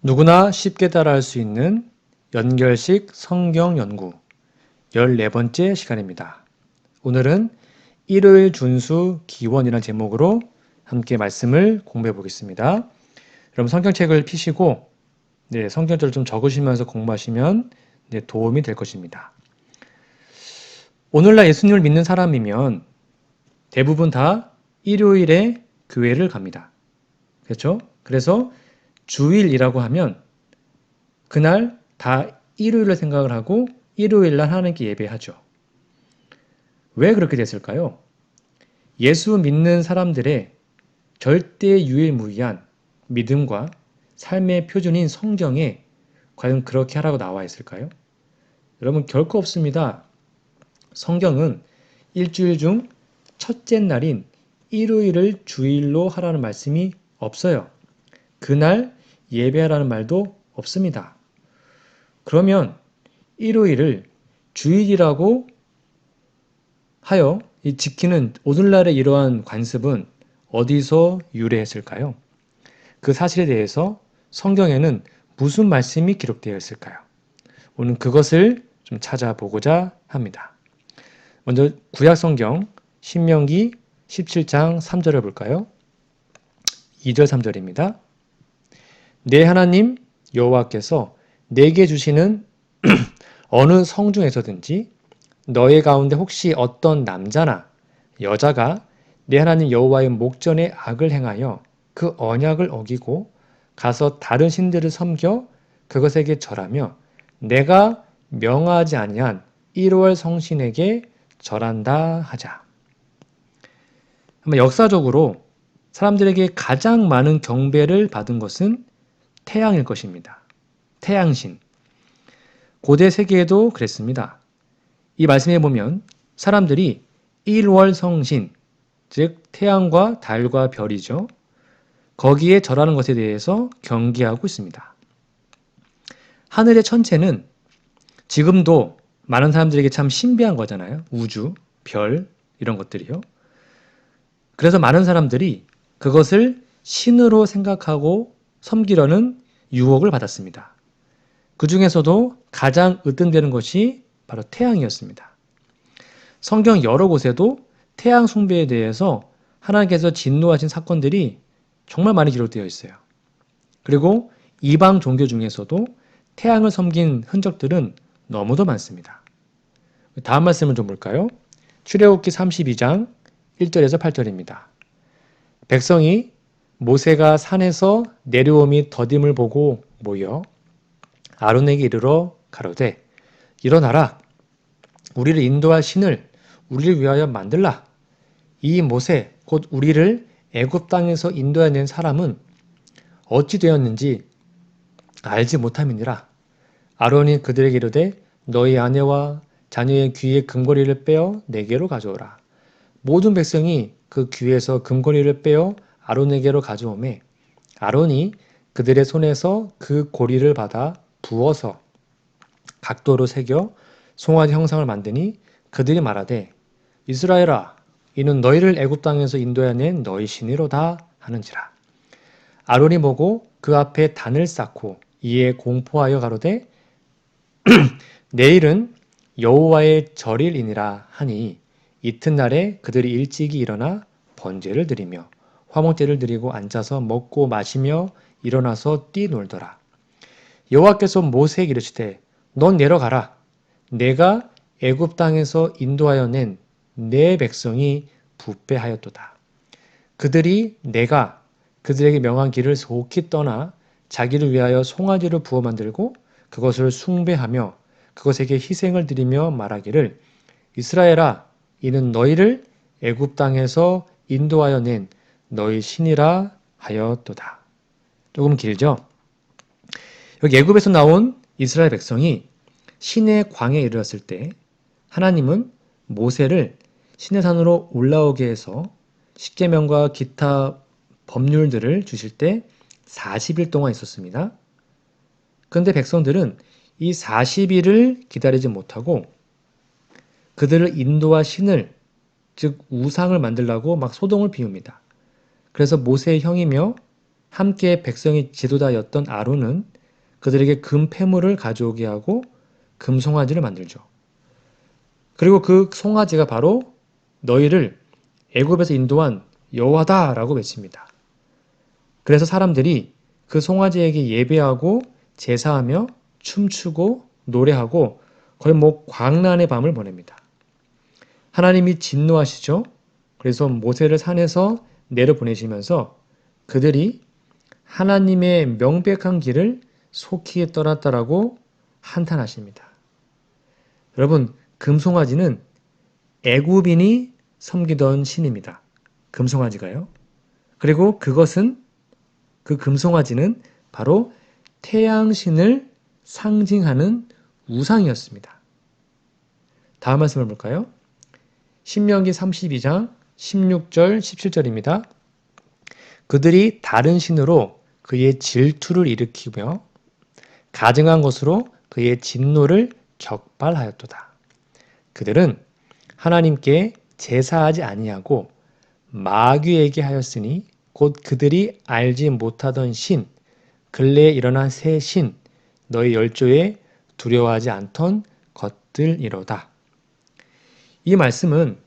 누구나 쉽게 따라할 수 있는 연결식 성경 연구 14번째 시간입니다. 오늘은 일요일 준수 기원이라는 제목으로 함께 말씀을 공부해 보겠습니다. 여러분 성경책을 펴시고 성경절을 좀 적으시면서 공부하시면 도움이 될 것입니다. 오늘날 예수님을 믿는 사람이면 대부분 다 일요일에 교회를 갑니다. 그렇죠? 그래서 주일이라고 하면 그날 다 일요일을 생각을 하고 일요일날 하나님께 예배하죠. 왜 그렇게 됐을까요? 예수 믿는 사람들의 절대 유일무이한 믿음과 삶의 표준인 성경에 과연 그렇게 하라고 나와 있을까요? 여러분 결코 없습니다. 성경은 일주일 중 첫째 날인 일요일을 주일로 하라는 말씀이 없어요. 그날 예배하라는 말도 없습니다. 그러면 일요일을 주일이라고 하여 지키는 오늘날의 이러한 관습은 어디서 유래했을까요? 그 사실에 대해서 성경에는 무슨 말씀이 기록되어 있을까요? 오늘 그것을 좀 찾아보고자 합니다. 먼저 구약 성경 신명기 17장 3절을 볼까요? 2절 3절입니다. 내 하나님 여호와께서 내게 주시는 어느 성중에서든지 너희 가운데 혹시 어떤 남자나 여자가 내 하나님 여호와의 목전에 악을 행하여 그 언약을 어기고 가서 다른 신들을 섬겨 그것에게 절하며 내가 명하지 아니한 1월 성신에게 절한다 하자. 역사적으로 사람들에게 가장 많은 경배를 받은 것은 태양일 것입니다. 태양신. 고대 세계에도 그랬습니다. 이 말씀에 보면 사람들이 1월 성신, 즉 태양과 달과 별이죠. 거기에 절하는 것에 대해서 경계하고 있습니다. 하늘의 천체는 지금도 많은 사람들에게 참 신비한 거잖아요. 우주, 별 이런 것들이요. 그래서 많은 사람들이 그것을 신으로 생각하고 섬기려는 유혹을 받았습니다. 그 중에서도 가장 으뜸되는 것이 바로 태양이었습니다. 성경 여러 곳에도 태양 숭배에 대해서 하나님께서 진노하신 사건들이 정말 많이 기록되어 있어요. 그리고 이방 종교 중에서도 태양을 섬긴 흔적들은 너무도 많습니다. 다음 말씀을 좀 볼까요? 출애굽기 32장 1절에서 8절입니다. 백성이 모세가 산에서 내려옴이 더딤을 보고 모여 아론에게 이르러 가로되 일어나라 우리를 인도할 신을 우리를 위하여 만들라. 이 모세 곧 우리를 애굽 땅에서 인도해낸 사람은 어찌 되었는지 알지 못함이니라. 아론이 그들에게 이르되 너희 아내와 자녀의 귀의 금고리를 빼어 내게로 가져오라. 모든 백성이 그 귀에서 금고리를 빼어 아론에게로 가져오매 아론이 그들의 손에서 그 고리를 받아 부어서 각도로 새겨 송아지 형상을 만드니 그들이 말하되 이스라엘아 이는 너희를 애굽 땅에서 인도해낸 너희 신이로다 하는지라. 아론이 보고 그 앞에 단을 쌓고 이에 공포하여 가로되 내일은 여호와의 절일이니라 하니 이튿날에 그들이 일찍이 일어나 번제를 드리며 화목제를 드리고 앉아서 먹고 마시며 일어나서 뛰놀더라. 여호와께서 모세에게 이르시되 넌 내려가라. 내가 애굽 땅에서 인도하여 낸 내 백성이 부패하였도다. 그들이 내가 그들에게 명한 길을 속히 떠나 자기를 위하여 송아지를 부어 만들고 그것을 숭배하며 그것에게 희생을 드리며 말하기를 이스라엘아 이는 너희를 애굽 땅에서 인도하여 낸 너희 신이라 하였도다. 조금 길죠? 여기 애굽에서 나온 이스라엘 백성이 시내 광야에 이르렀을 때 하나님은 모세를 시내산으로 올라오게 해서 십계명과 기타 법률들을 주실 때 40일 동안 있었습니다. 그런데 백성들은 이 40일을 기다리지 못하고 그들을 인도와 신을 즉 우상을 만들라고 막 소동을 피웁니다. 그래서 모세의 형이며 함께 백성의 지도자였던 아론은 그들에게 금 패물을 가져오게 하고 금 송아지를 만들죠. 그리고 그 송아지가 바로 너희를 애굽에서 인도한 여호와다라고 외칩니다. 그래서 사람들이 그 송아지에게 예배하고 제사하며 춤추고 노래하고 거의 광란의 밤을 보냅니다. 하나님이 진노하시죠. 그래서 모세를 산에서 내려보내시면서 그들이 하나님의 명백한 길을 속히 떠났다라고 한탄하십니다. 여러분, 금송아지는 애굽인이 섬기던 신입니다. 금송아지가요. 그리고 그 금송아지는 바로 태양신을 상징하는 우상이었습니다. 다음 말씀을 볼까요? 신명기 32장 16절 17절입니다. 그들이 다른 신으로 그의 질투를 일으키며 가증한 것으로 그의 진노를 격발하였도다. 그들은 하나님께 제사하지 아니하고 마귀에게 하였으니 곧 그들이 알지 못하던 신, 근래에 일어난 새 신, 너희 열조에 두려워하지 않던 것들이로다. 이 말씀은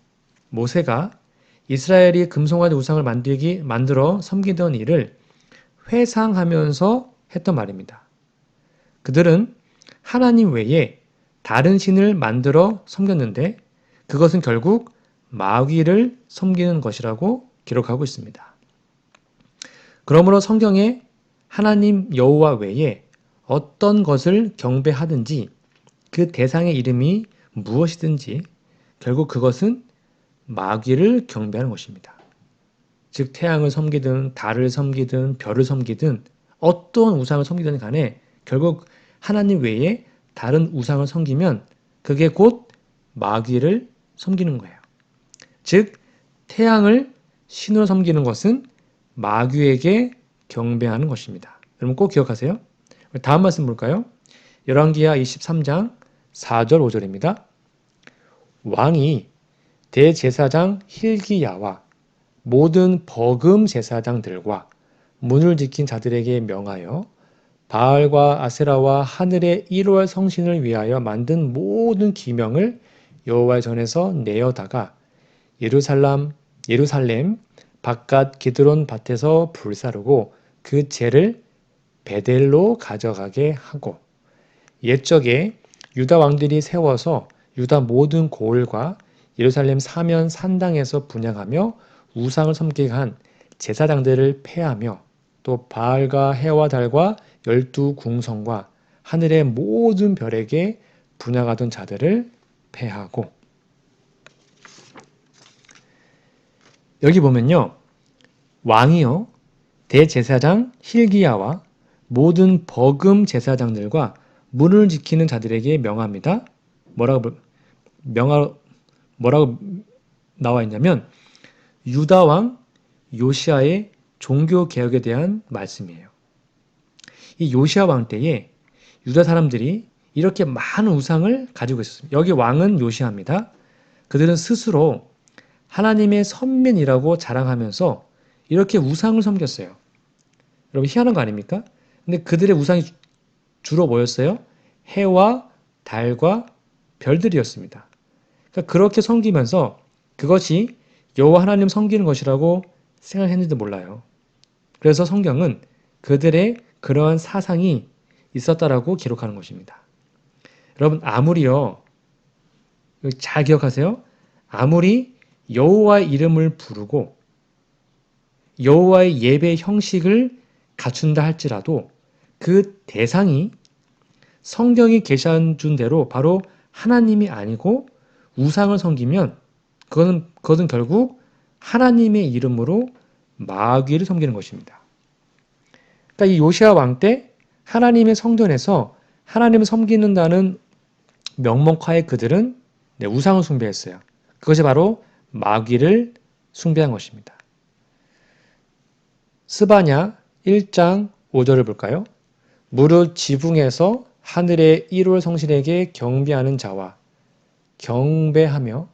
모세가 이스라엘이 금송아지 우상을 만들어 섬기던 일을 회상하면서 했던 말입니다. 그들은 하나님 외에 다른 신을 만들어 섬겼는데 그것은 결국 마귀를 섬기는 것이라고 기록하고 있습니다. 그러므로 성경에 하나님 여호와 외에 어떤 것을 경배하든지 그 대상의 이름이 무엇이든지 결국 그것은 마귀를 경배하는 것입니다. 즉 태양을 섬기든 달을 섬기든 별을 섬기든 어떤 우상을 섬기든 간에 결국 하나님 외에 다른 우상을 섬기면 그게 곧 마귀를 섬기는 거예요. 즉 태양을 신으로 섬기는 것은 마귀에게 경배하는 것입니다. 여러분 꼭 기억하세요. 다음 말씀 볼까요? 열왕기하 23장 4절 5절입니다. 왕이 대제사장 hil기야와 모든 버금 제사장들과 문을 지킨 자들에게 명하여 바알과 아세라와 하늘의 1월 성신을 위하여 만든 모든 기명을 여호와의 전에서 내어다가 예루살렘 바깥 기드론 밭에서 불사르고 그 재를 베델로 가져가게 하고 옛적에 유다 왕들이 세워서 유다 모든 고을과 예루살렘 사면 산당에서 분향하며 우상을 섬기게 한 제사장들을 폐하며 또 바알과 해와 달과 12궁성과 하늘의 모든 별에게 분향하던 자들을 폐하고 여기 보면요. 왕이요. 대제사장 hil기야와 모든 버금 제사장들과 문을 지키는 자들에게 명합니다. 뭐라고 나와 있냐면 유다 왕 요시아의 종교 개혁에 대한 말씀이에요. 이 요시아 왕 때에 유다 사람들이 이렇게 많은 우상을 가지고 있었습니다. 여기 왕은 요시아입니다. 그들은 스스로 하나님의 선민이라고 자랑하면서 이렇게 우상을 섬겼어요. 여러분 희한한 거 아닙니까? 근데 그들의 우상이 주로 뭐였어요? 해와 달과 별들이었습니다. 그러니까 그렇게 섬기면서 그것이 여호와 하나님 섬기는 것이라고 생각했는지도 몰라요. 그래서 성경은 그들의 그러한 사상이 있었다라고 기록하는 것입니다. 여러분 아무리요 잘 기억하세요. 아무리 여호와의 이름을 부르고 여호와의 예배 형식을 갖춘다 할지라도 그 대상이 성경이 계시한 대로 바로 하나님이 아니고 우상을 섬기면 그것은 결국 하나님의 이름으로 마귀를 섬기는 것입니다. 그러니까 이 요시아 왕 때 하나님의 성전에서 하나님을 섬기는다는 명목하에 그들은 우상을 숭배했어요. 그것이 바로 마귀를 숭배한 것입니다. 스바냐 1장 5절을 볼까요? 무릇 지붕에서 하늘의 1월 성신에게 경배하는 자와 경배하며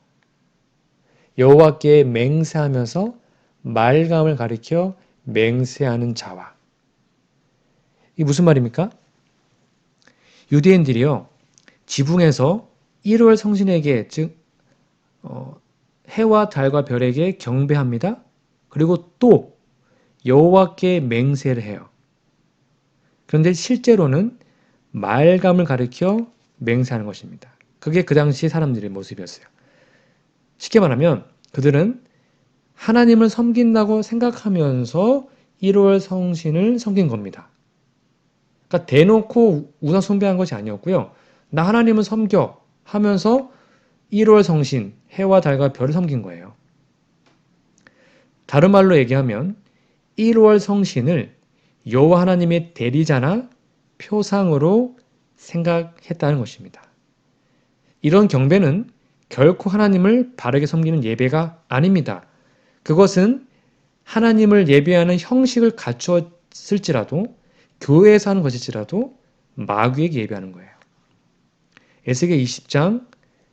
여호와께 맹세하면서 말감을 가리켜 맹세하는 자와 이게 무슨 말입니까? 유대인들이요, 지붕에서 1월 성신에게, 즉 해와 달과 별에게 경배합니다. 그리고 또 여호와께 맹세를 해요. 그런데 실제로는 말감을 가리켜 맹세하는 것입니다. 그게 그 당시 사람들의 모습이었어요. 쉽게 말하면 그들은 하나님을 섬긴다고 생각하면서 1월 성신을 섬긴 겁니다. 그러니까 대놓고 우상 숭배한 것이 아니었고요. 나 하나님을 섬겨 하면서 1월 성신, 해와 달과 별을 섬긴 거예요. 다른 말로 얘기하면 1월 성신을 여호와 하나님의 대리자나 표상으로 생각했다는 것입니다. 이런 경배는 결코 하나님을 바르게 섬기는 예배가 아닙니다. 그것은 하나님을 예배하는 형식을 갖추었을지라도, 교회에서 하는 것일지라도 마귀에게 예배하는 거예요. 에스겔 20장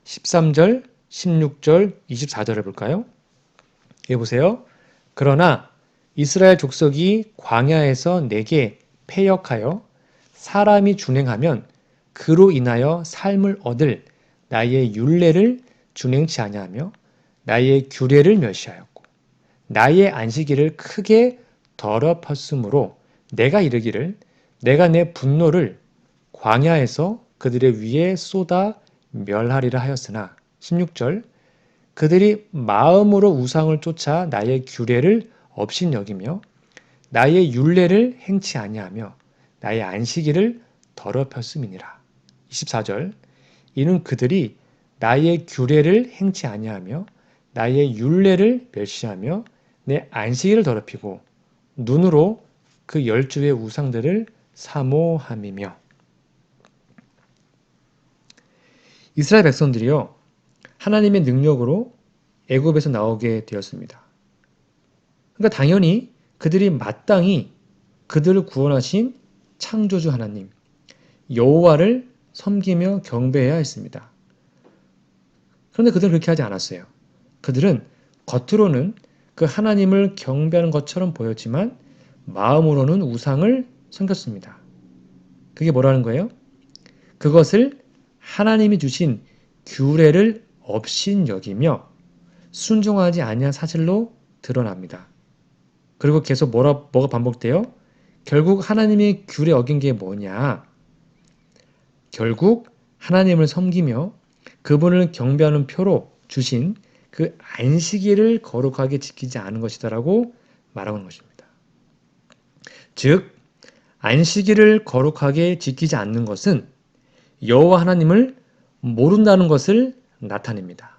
13절, 16절, 24절을 볼까요? 여기 보세요. 그러나 이스라엘 족속이 광야에서 내게 패역하여 사람이 준행하면 그로 인하여 삶을 얻을 나의 율례를 준행치 아니하며 나의 규례를 멸시하였고 나의 안식일을 크게 더럽혔으므로 내가 이르기를 내가 내 분노를 광야에서 그들의 위에 쏟아 멸하리라 하였으나 16절 그들이 마음으로 우상을 쫓아 나의 규례를 업신여기며 나의 율례를 행치 아니하며 나의 안식일을 더럽혔음이니라. 24절 이는 그들이 나의 규례를 행치 아니하며 나의 율례를 멸시하며 내 안식일을 더럽히고 눈으로 그 열주의 우상들을 사모함이며. 이스라엘 백성들이요, 하나님의 능력으로 애굽에서 나오게 되었습니다. 그러니까 당연히 그들이 마땅히 그들을 구원하신 창조주 하나님 여호와를 섬기며 경배해야 했습니다. 그런데 그들은 그렇게 하지 않았어요. 그들은 겉으로는 그 하나님을 경배하는 것처럼 보였지만 마음으로는 우상을 섬겼습니다. 그게 뭐라는 거예요? 그것을 하나님이 주신 규례를 업신여기며 순종하지 아니한 사실로 드러납니다. 그리고 계속 뭐가 반복돼요? 결국 하나님의 규례 어긴 게 뭐냐? 결국 하나님을 섬기며 그분을 경배하는 표로 주신 그 안식일을 거룩하게 지키지 않은 것이다라고 말하는 것입니다. 즉 안식일을 거룩하게 지키지 않는 것은 여호와 하나님을 모른다는 것을 나타냅니다.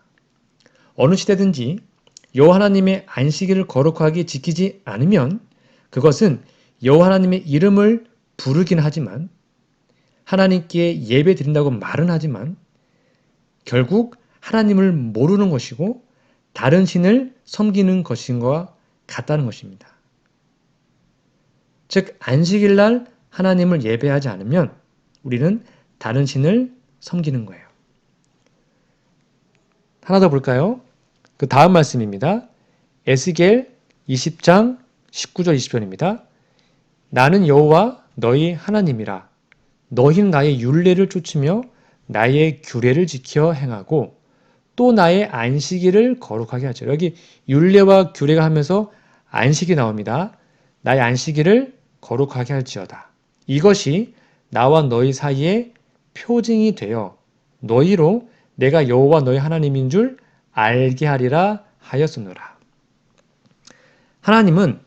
어느 시대든지 여호와 하나님의 안식일을 거룩하게 지키지 않으면 그것은 여호와 하나님의 이름을 부르긴 하지만 하나님께 예배 드린다고 말은 하지만 결국 하나님을 모르는 것이고 다른 신을 섬기는 것인 것과 같다는 것입니다. 즉 안식일 날 하나님을 예배하지 않으면 우리는 다른 신을 섬기는 거예요. 하나 더 볼까요? 그 다음 말씀입니다. 에스겔 20장 19절 20절입니다. 나는 여호와 너희 하나님이라. 너희는 나의 율례를 쫓으며 나의 규례를 지켜 행하고 또 나의 안식일을 거룩하게 하죠. 여기 율례와 규례가 하면서 안식이 나옵니다. 나의 안식일을 거룩하게 할지어다. 이것이 나와 너희 사이에 표징이 되어 너희로 내가 여호와 너희 하나님인 줄 알게 하리라 하였으노라. 하나님은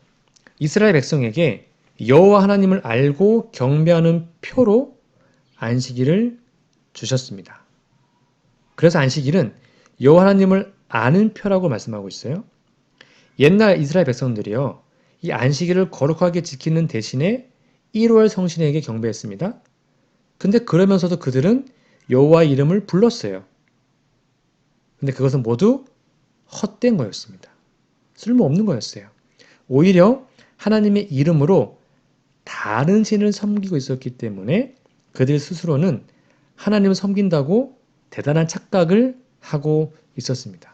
이스라엘 백성에게 여호와 하나님을 알고 경배하는 표로 안식일을 주셨습니다. 그래서 안식일은 여호와 하나님을 아는 표라고 말씀하고 있어요. 옛날 이스라엘 백성들이요, 이 안식일을 거룩하게 지키는 대신에 1월 성신에게 경배했습니다. 근데 그러면서도 그들은 여호와의 이름을 불렀어요. 근데 그것은 모두 헛된 거였습니다. 쓸모없는 거였어요. 오히려 하나님의 이름으로 다른 신을 섬기고 있었기 때문에 그들 스스로는 하나님을 섬긴다고 대단한 착각을 하고 있었습니다.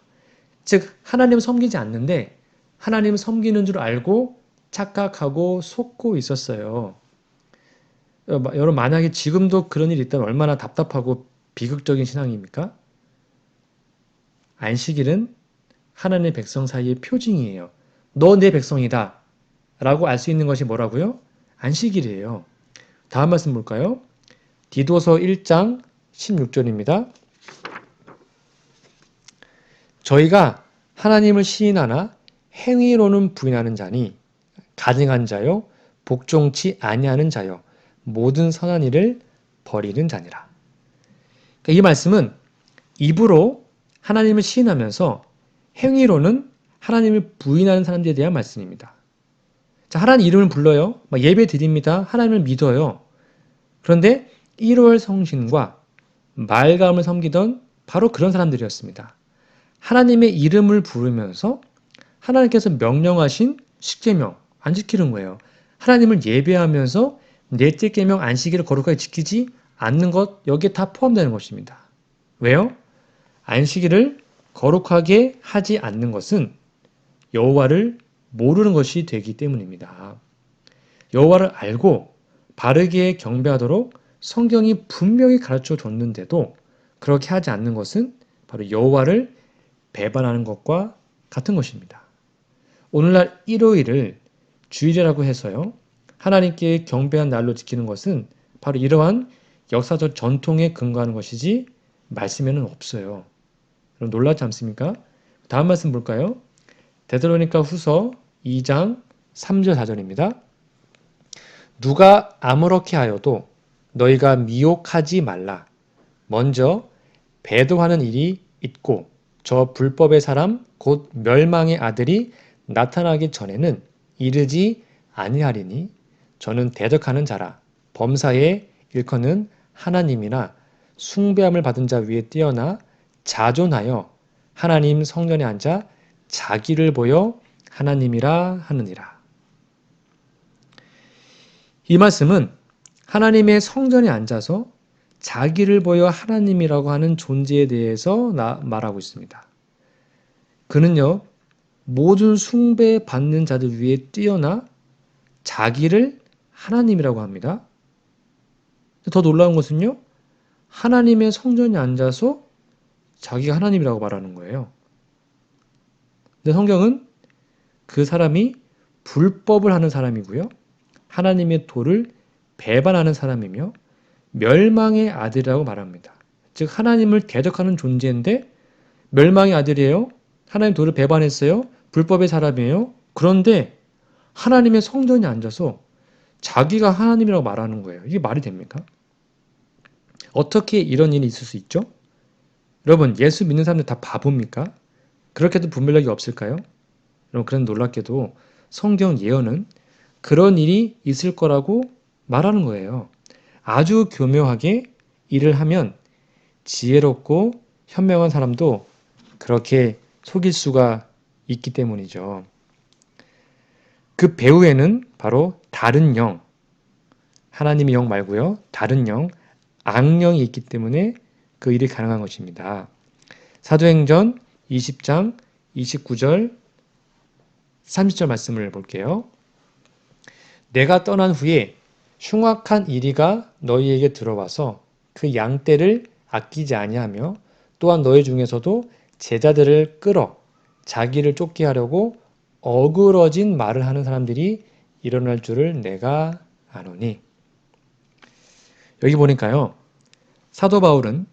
즉 하나님을 섬기지 않는데 하나님을 섬기는 줄 알고 착각하고 속고 있었어요. 여러분 만약에 지금도 그런 일이 있다면 얼마나 답답하고 비극적인 신앙입니까? 안식일은 하나님의 백성 사이의 표징이에요. 너 내 백성이다 라고 알 수 있는 것이 뭐라고요? 안식일이에요. 다음 말씀 볼까요? 디도서 1장 16절입니다. 저희가 하나님을 시인하나 행위로는 부인하는 자니 가증한 자요 복종치 아니하는 자요 모든 선한 일을 버리는 자니라. 그러니까 이 말씀은 입으로 하나님을 시인하면서 행위로는 하나님을 부인하는 사람들에 대한 말씀입니다. 자, 하나님 이름을 불러요. 예배 드립니다. 하나님을 믿어요. 그런데 1월 성신과 말감을 섬기던 바로 그런 사람들이었습니다. 하나님의 이름을 부르면서 하나님께서 명령하신 십계명 안 지키는 거예요. 하나님을 예배하면서 넷째 계명 안식일을 거룩하게 지키지 않는 것 여기에 다 포함되는 것입니다. 왜요? 안식일을 거룩하게 하지 않는 것은 여호와를 모르는 것이 되기 때문입니다. 여호와를 알고 바르게 경배하도록 성경이 분명히 가르쳐 줬는데도 그렇게 하지 않는 것은 바로 여호와를 배반하는 것과 같은 것입니다. 오늘날 일요일을 주일이라고 해서요. 하나님께 경배한 날로 지키는 것은 바로 이러한 역사적 전통에 근거하는 것이지 말씀에는 없어요. 여러분 놀랍지 않습니까? 다음 말씀 볼까요? 데살로니가 후서 2장 3절 4절입니다. 누가 아무렇게 하여도 너희가 미혹하지 말라. 먼저 배도하는 일이 있고 저 불법의 사람 곧 멸망의 아들이 나타나기 전에는 이르지 아니하리니 저는 대적하는 자라 범사에 일컫는 하나님이나 숭배함을 받은 자 위에 뛰어나 자존하여 하나님 성전에 앉아 자기를 보여 하나님이라 하느니라. 이 말씀은 하나님의 성전에 앉아서 자기를 보여 하나님이라고 하는 존재에 대해서 말하고 있습니다. 그는요, 모든 숭배받는 자들 위에 뛰어나 자기를 하나님이라고 합니다. 더 놀라운 것은요, 하나님의 성전에 앉아서 자기가 하나님이라고 말하는 거예요. 근데 성경은 그 사람이 불법을 하는 사람이고요. 하나님의 도를 배반하는 사람이며 멸망의 아들이라고 말합니다. 즉 하나님을 대적하는 존재인데 멸망의 아들이에요. 하나님 도를 배반했어요. 불법의 사람이에요. 그런데 하나님의 성전에 앉아서 자기가 하나님이라고 말하는 거예요. 이게 말이 됩니까? 어떻게 이런 일이 있을 수 있죠? 여러분 예수 믿는 사람들 다 바보입니까? 그렇게도 분별력이 없을까요? 여러분 그런 놀랍게도 성경 예언은 그런 일이 있을 거라고 말하는 거예요. 아주 교묘하게 일을 하면 지혜롭고 현명한 사람도 그렇게 속일 수가 있기 때문이죠. 그 배후에는 바로 다른 영, 하나님의 영 말고요. 다른 영, 악령이 있기 때문에 그 일이 가능한 것입니다. 사도행전 20장 29절 30절 말씀을 볼게요. 내가 떠난 후에 흉악한 이리가 너희에게 들어와서 그 양떼를 아끼지 아니하며 또한 너희 중에서도 제자들을 끌어 자기를 쫓게 하려고 어그러진 말을 하는 사람들이 일어날 줄을 내가 아노니. 여기 보니까요. 사도 바울은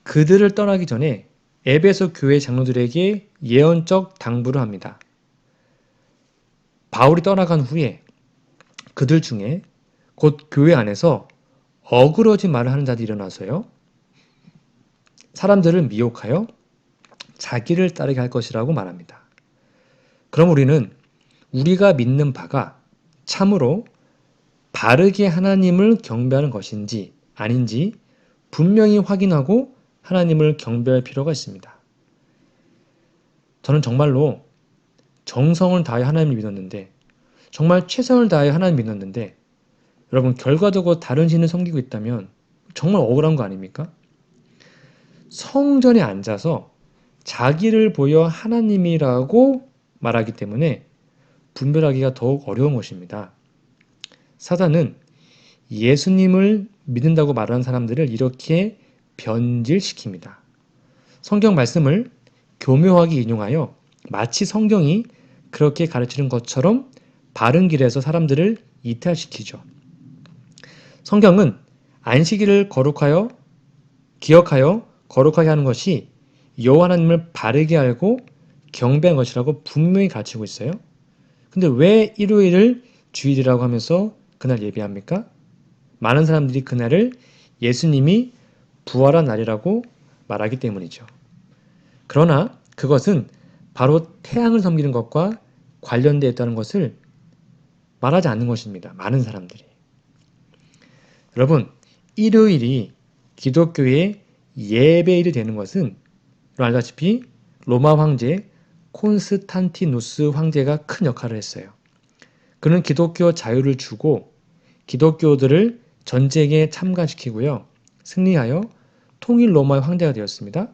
그들을 떠나기 전에 에베소 교회 장로들에게 예언적 당부를 합니다. 바울이 떠나간 후에 그들 중에 곧 교회 안에서 어그러진 말을 하는 자들이 일어나서요. 사람들을 미혹하여 자기를 따르게 할 것이라고 말합니다. 그럼 우리는 우리가 믿는 바가 참으로 바르게 하나님을 경배하는 것인지 아닌지 분명히 확인하고 하나님을 경배할 필요가 있습니다. 저는 정말로 정성을 다해 하나님을 믿었는데 정말 최선을 다해 하나님을 믿었는데 여러분 결과적으로 다른 신을 섬기고 있다면 정말 억울한 거 아닙니까? 성전에 앉아서 자기를 보여 하나님이라고 말하기 때문에 분별하기가 더욱 어려운 것입니다. 사단은 예수님을 믿는다고 말하는 사람들을 이렇게 변질시킵니다. 성경 말씀을 교묘하게 인용하여 마치 성경이 그렇게 가르치는 것처럼 바른 길에서 사람들을 이탈시키죠. 성경은 안식일을 기억하여 거룩하게 하는 것이 여호와 하나님을 바르게 알고 경배한 것이라고 분명히 가르치고 있어요. 근데 왜 일요일을 주일이라고 하면서 그날 예배합니까? 많은 사람들이 그날을 예수님이 부활한 날이라고 말하기 때문이죠. 그러나 그것은 바로 태양을 섬기는 것과 관련되어 있다는 것을 말하지 않는 것입니다. 많은 사람들이. 여러분, 일요일이 기독교의 예배일이 되는 것은 알다시피 로마 황제 콘스탄티누스 황제가 큰 역할을 했어요. 그는 기독교 자유를 주고 기독교들을 전쟁에 참가시키고요. 승리하여 통일 로마의 황제가 되었습니다.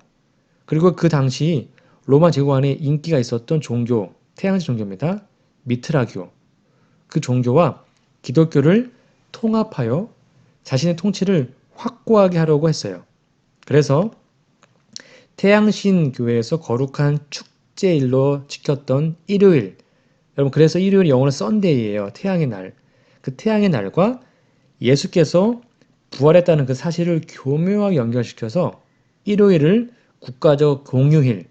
그리고 그 당시 로마 제국 안에 인기가 있었던 종교, 태양지 종교입니다. 미트라교. 그 종교와 기독교를 통합하여 자신의 통치를 확고하게 하려고 했어요. 그래서 태양신 교회에서 거룩한 축제일로 지켰던 일요일. 여러분, 그래서 일요일이 영어로 썬데이예요. 태양의 날. 그 태양의 날과 예수께서 부활했다는 그 사실을 교묘하게 연결시켜서 일요일을 국가적 공휴일,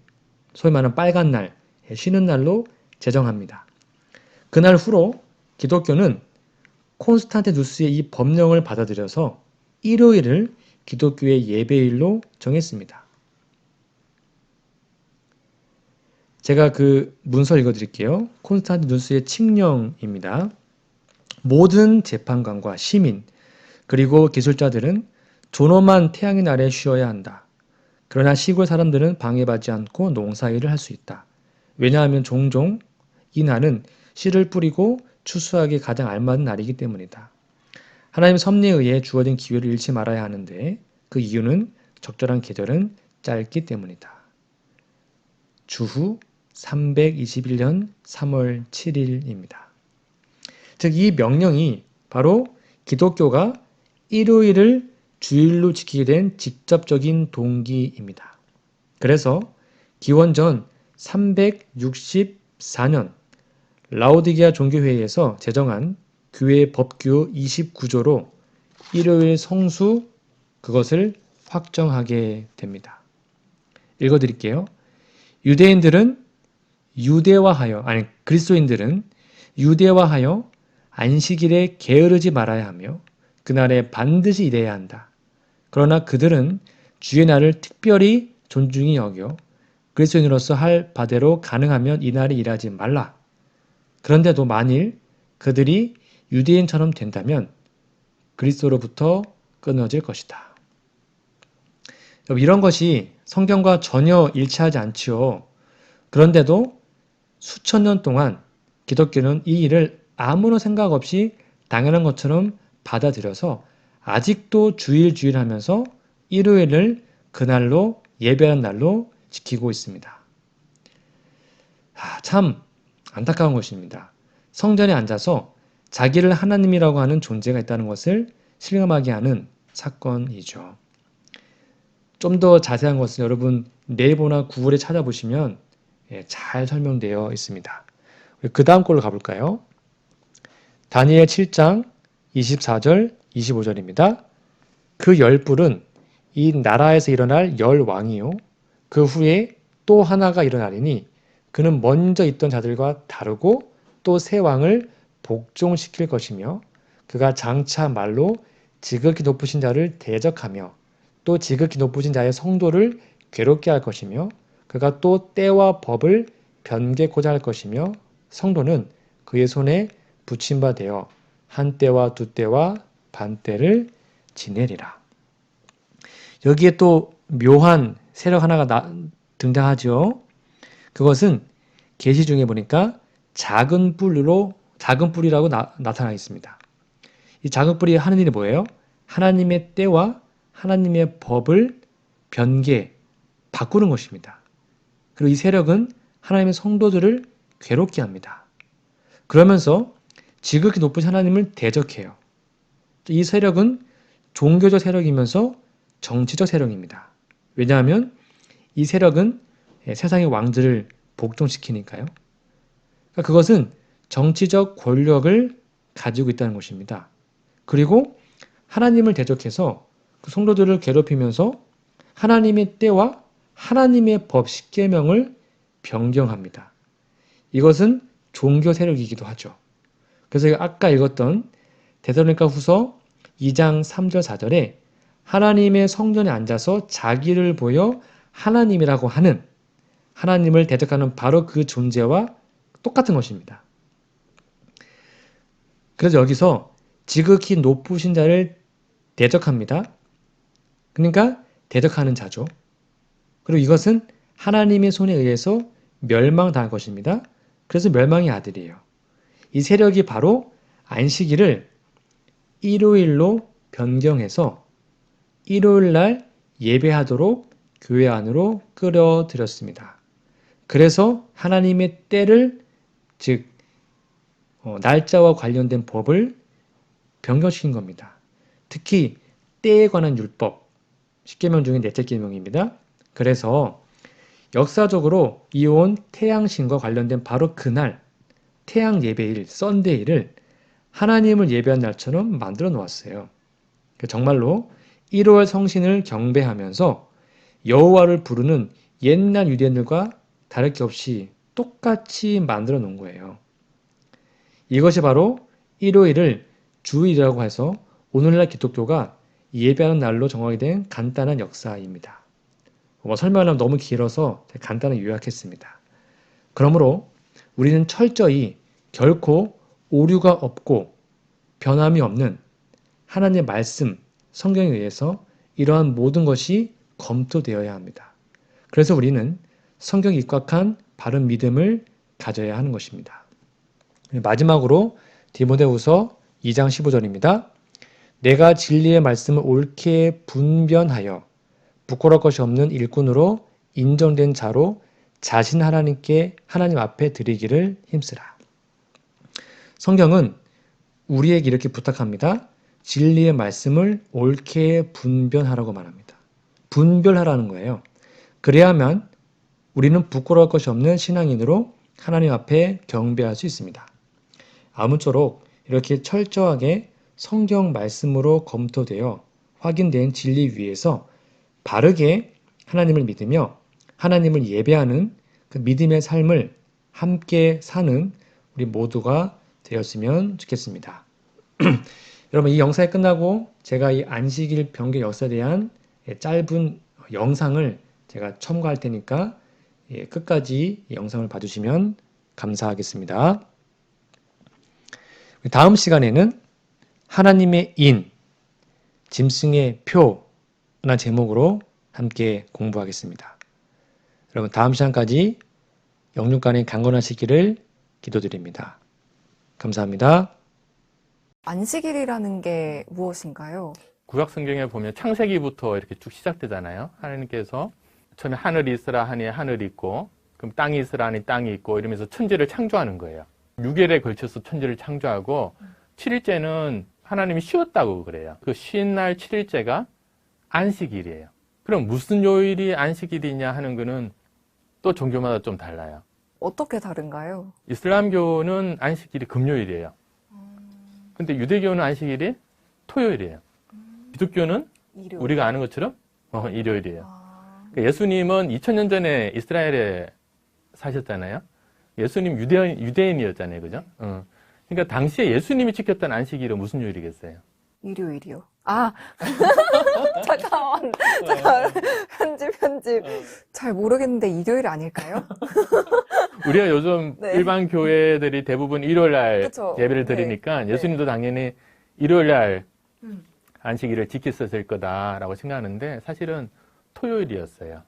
소위 말하는 빨간 날, 쉬는 날로 제정합니다. 그날 후로 기독교는 콘스탄티누스의 이 법령을 받아들여서 일요일을 기독교의 예배일로 정했습니다. 제가 그 문서 읽어드릴게요. 콘스탄티누스의 칙령입니다. 모든 재판관과 시민 그리고 기술자들은 존엄한 태양의 날에 쉬어야 한다. 그러나 시골 사람들은 방해받지 않고 농사일을 할 수 있다. 왜냐하면 종종 이 날은 씨를 뿌리고 추수하기 가장 알맞은 날이기 때문이다. 하나님 섭리에 의해 주어진 기회를 잃지 말아야 하는데 그 이유는 적절한 계절은 짧기 때문이다. 주후 321년 3월 7일입니다. 즉 이 명령이 바로 기독교가 일요일을 주일로 지키게 된 직접적인 동기입니다. 그래서 기원전 364년 라오디게아 종교회의에서 제정한 교회 법규 29조로 일요일 성수 그것을 확정하게 됩니다. 읽어드릴게요. 그리스도인들은 유대화하여 안식일에 게으르지 말아야 하며 그날에 반드시 일해야 한다. 그러나 그들은 주의 날을 특별히 존중히 여겨 그리스도인으로서 할 바대로 가능하면 이 날에 일하지 말라. 그런데도 만일 그들이 유대인처럼 된다면 그리스도로부터 끊어질 것이다. 이런 것이 성경과 전혀 일치하지 않지요. 그런데도 수천 년 동안 기독교는 이 일을 아무런 생각 없이 당연한 것처럼 받아들여서 아직도 주일 하면서 일요일을 그날로 예배하는 날로 지키고 있습니다. 참 안타까운 것입니다. 성전에 앉아서 자기를 하나님이라고 하는 존재가 있다는 것을 실감하게 하는 사건이죠. 좀 더 자세한 것은 여러분 네이버나 구글에 찾아보시면 잘 설명되어 있습니다. 그 다음 걸로 가볼까요? 다니엘 7장 24절 25절입니다. 그 열불은 이 나라에서 일어날 열왕이요 그 후에 또 하나가 일어나리니 그는 먼저 있던 자들과 다르고 또 새 왕을 복종시킬 것이며 그가 장차 말로 지극히 높으신 자를 대적하며 또 지극히 높으신 자의 성도를 괴롭게 할 것이며 그가 또 때와 법을 변개코자 할 것이며 성도는 그의 손에 붙임 바 되어 한 때와 두 때와 반 때를 지내리라. 여기에 또 묘한 세력 하나가 등장하죠. 그것은 계시 중에 보니까 작은 뿌리라고 나타나 있습니다. 이 작은 뿌리 하는 일이 뭐예요? 하나님의 때와 하나님의 법을 바꾸는 것입니다. 그리고 이 세력은 하나님의 성도들을 괴롭게 합니다. 그러면서 지극히 높으신 하나님을 대적해요. 이 세력은 종교적 세력이면서 정치적 세력입니다. 왜냐하면 이 세력은 세상의 왕들을 복종시키니까요. 그러니까 그것은 정치적 권력을 가지고 있다는 것입니다. 그리고 하나님을 대적해서 그 성도들을 괴롭히면서 하나님의 때와 하나님의 법 십계명을 변경합니다. 이것은 종교 세력이기도 하죠. 그래서 아까 읽었던 데살로니가 후서 2장 3절 4절에 하나님의 성전에 앉아서 자기를 보여 하나님이라고 하는 하나님을 대적하는 바로 그 존재와 똑같은 것입니다. 그래서 여기서 지극히 높으신 자를 대적합니다. 그러니까 대적하는 자죠. 그리고 이것은 하나님의 손에 의해서 멸망당할 것입니다. 그래서 멸망의 아들이에요. 이 세력이 바로 안식일을 일요일로 변경해서 일요일날 예배하도록 교회 안으로 끌어들였습니다. 그래서 하나님의 때를 즉 날짜와 관련된 법을 변경시킨 겁니다. 특히 때에 관한 율법 10계명 중에 넷째 계명입니다. 그래서 역사적으로 이어온 태양신과 관련된 바로 그날 태양 예배일 썬데이를 하나님을 예배한 날처럼 만들어 놓았어요. 정말로 1월 성신을 경배하면서 여호와를 부르는 옛날 유대인들과 다를 게 없이 똑같이 만들어 놓은 거예요. 이것이 바로 일요일을 주일이라고 해서 오늘날 기독교가 예배하는 날로 정하게 된 간단한 역사입니다. 설명하려면 너무 길어서 간단하게 요약했습니다. 그러므로 우리는 철저히 결코 오류가 없고 변함이 없는 하나님의 말씀, 성경에 의해서 이러한 모든 것이 검토되어야 합니다. 그래서 우리는 성경에 입각한 바른 믿음을 가져야 하는 것입니다. 마지막으로 디모데후서 2장 15절입니다. 내가 진리의 말씀을 옳게 분변하여 부끄러울 것이 없는 일꾼으로 인정된 자로 자신 하나님 앞에 드리기를 힘쓰라. 성경은 우리에게 이렇게 부탁합니다. 진리의 말씀을 옳게 분변하라고 말합니다. 분별하라는 거예요. 그래야만 우리는 부끄러울 것이 없는 신앙인으로 하나님 앞에 경배할 수 있습니다. 아무쪼록 이렇게 철저하게 성경 말씀으로 검토되어 확인된 진리 위에서 바르게 하나님을 믿으며 하나님을 예배하는 그 믿음의 삶을 함께 사는 우리 모두가 되었으면 좋겠습니다. 여러분, 이 영상이 끝나고 제가 이 안식일 변경 역사에 대한 짧은 영상을 제가 첨가할 테니까 끝까지 이 영상을 봐주시면 감사하겠습니다. 다음 시간에는 하나님의 인, 짐승의 표라는 제목으로 함께 공부하겠습니다. 여러분, 다음 시간까지 영육간의 강건하시기를 기도드립니다. 감사합니다. 안식일이라는 게 무엇인가요? 구약 성경에 보면 창세기부터 이렇게 쭉 시작되잖아요. 하나님께서 처음에 하늘이 있으라 하니 하늘이 있고, 그럼 땅이 있으라 하니 땅이 있고, 이러면서 천지를 창조하는 거예요. 6일에 걸쳐서 천지를 창조하고 7일째는 하나님이 쉬었다고 그래요. 그 쉰 날 7일째가 안식일이에요. 그럼 무슨 요일이 안식일이냐 하는 거는 또 종교마다 좀 달라요. 어떻게 다른가요? 이슬람교는 안식일이 금요일이에요. 근데 유대교는 안식일이 토요일이에요. 기독교는 일요일. 우리가 아는 것처럼 일요일이에요. 아, 그러니까 예수님은 2000년 전에 이스라엘에 사셨잖아요. 예수님 유대인이었잖아요. 그죠? 그러니까 당시에 예수님이 지켰던 안식일은 무슨 요일이겠어요? 일요일이요. 아, 잠깐만. 편집. 잘 모르겠는데 일요일 아닐까요? 우리가 요즘 네. 일반 교회들이 대부분 일요일 날 그쵸. 예배를 네. 드리니까 네. 예수님도 당연히 일요일 날 음. 안식일을 지켰었을 거다라고 생각하는데 사실은 토요일이었어요.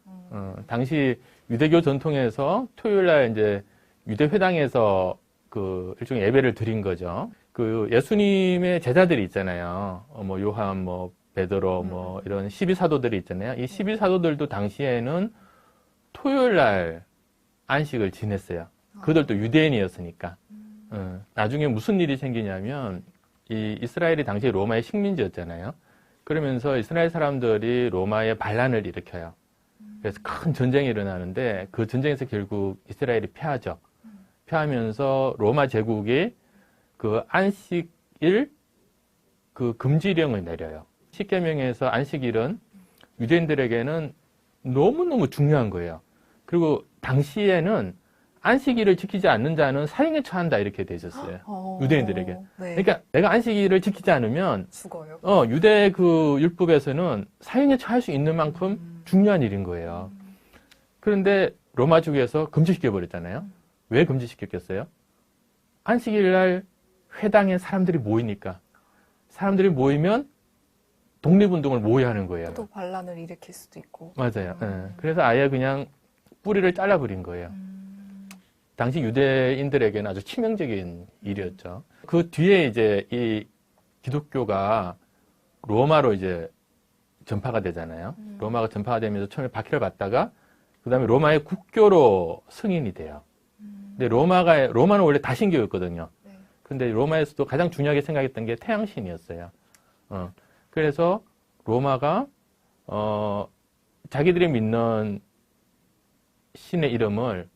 당시 유대교 전통에서 토요일 날 이제 유대 회당에서 그 일종의 예배를 드린 거죠. 그 예수님의 제자들이 있잖아요. 뭐 요한, 뭐 베드로, 뭐 이런 12사도들이 있잖아요. 이 12사도들도 당시에는 토요일 날 안식을 지냈어요. 그들도 유대인이었으니까. 나중에 무슨 일이 생기냐면 이 이스라엘이 당시 로마의 식민지였잖아요. 그러면서 이스라엘 사람들이 로마에 반란을 일으켜요. 그래서 큰 전쟁이 일어나는데 그 전쟁에서 결국 이스라엘이 패하죠. 패하면서 로마 제국이 그 안식일 그 금지령을 내려요. 십계명에서 안식일은 유대인들에게는 너무너무 중요한 거예요. 그리고 당시에는 안식일을 지키지 않는 자는 사형에 처한다 이렇게 돼 있었어요. 유대인들에게. 네. 그러니까 내가 안식일을 지키지 않으면 죽어요. 유대 그 율법에서는 사형에 처할 수 있는 만큼 중요한 일인 거예요. 그런데 로마족에서 금지시켜 버렸잖아요. 왜 금지시켰겠어요? 안식일 날 회당에 사람들이 모이니까. 사람들이 모이면 독립운동을 모여야 하는 거예요. 또 반란을 일으킬 수도 있고. 맞아요. 예. 그래서 아예 그냥 뿌리를 잘라버린 거예요. 당시 유대인들에게는 아주 치명적인 일이었죠. 그 뒤에 이제 이 기독교가 로마로 이제 전파가 되잖아요. 로마가 전파가 되면서 처음에 박해를 받다가 그 다음에 로마의 국교로 승인이 돼요. 근데 로마는 원래 다신교였거든요. 네. 근데 로마에서도 가장 중요하게 생각했던 게 태양신이었어요. 그래서 로마가 자기들이 믿는 신의 이름을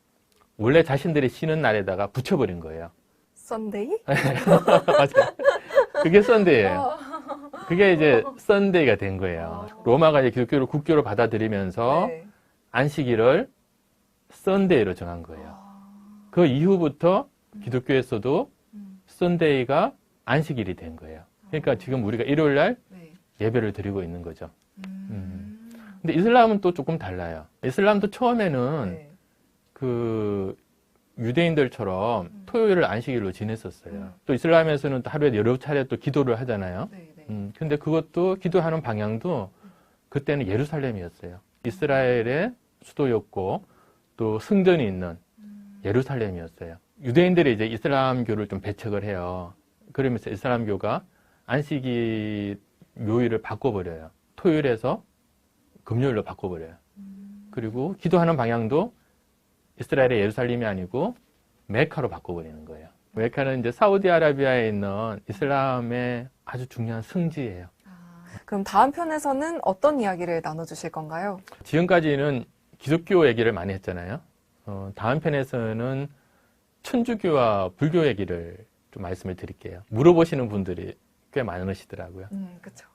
원래 자신들이 쉬는 날에다가 붙여버린 거예요. 썬데이? 맞아요. 그게 썬데이예요. 그게 이제 썬데이가 된 거예요. 로마가 이제 기독교를 국교로 받아들이면서 네. 안식일을 썬데이로 정한 거예요. 그 이후부터 기독교에서도 썬데이가 안식일이 된 거예요. 그러니까 지금 우리가 일요일 날 네. 예배를 드리고 있는 거죠. 근데 이슬람은 또 조금 달라요. 이슬람도 처음에는 네. 그 유대인들처럼 토요일을 안식일로 지냈었어요. 또 이슬람에서는 또 하루에 여러 차례 또 기도를 하잖아요. 네. 네. 근데 그것도 기도하는 방향도 그때는 예루살렘이었어요. 이스라엘의 수도였고 또 성전이 있는 예루살렘이었어요. 유대인들이 이제 이슬람교를 좀 배척을 해요. 그러면서 이슬람교가 안식일 묘일을 바꿔버려요. 토요일에서 금요일로 바꿔버려요. 그리고 기도하는 방향도 이스라엘의 예루살렘이 아니고 메카로 바꿔버리는 거예요. 메카는 이제 사우디아라비아에 있는 이슬람의 아주 중요한 성지예요. 그럼 다음 편에서는 어떤 이야기를 나눠주실 건가요? 지금까지는 기독교 얘기를 많이 했잖아요. 다음 편에서는 천주교와 불교 얘기를 좀 말씀을 드릴게요. 물어보시는 분들이 꽤 많으시더라고요. 그쵸.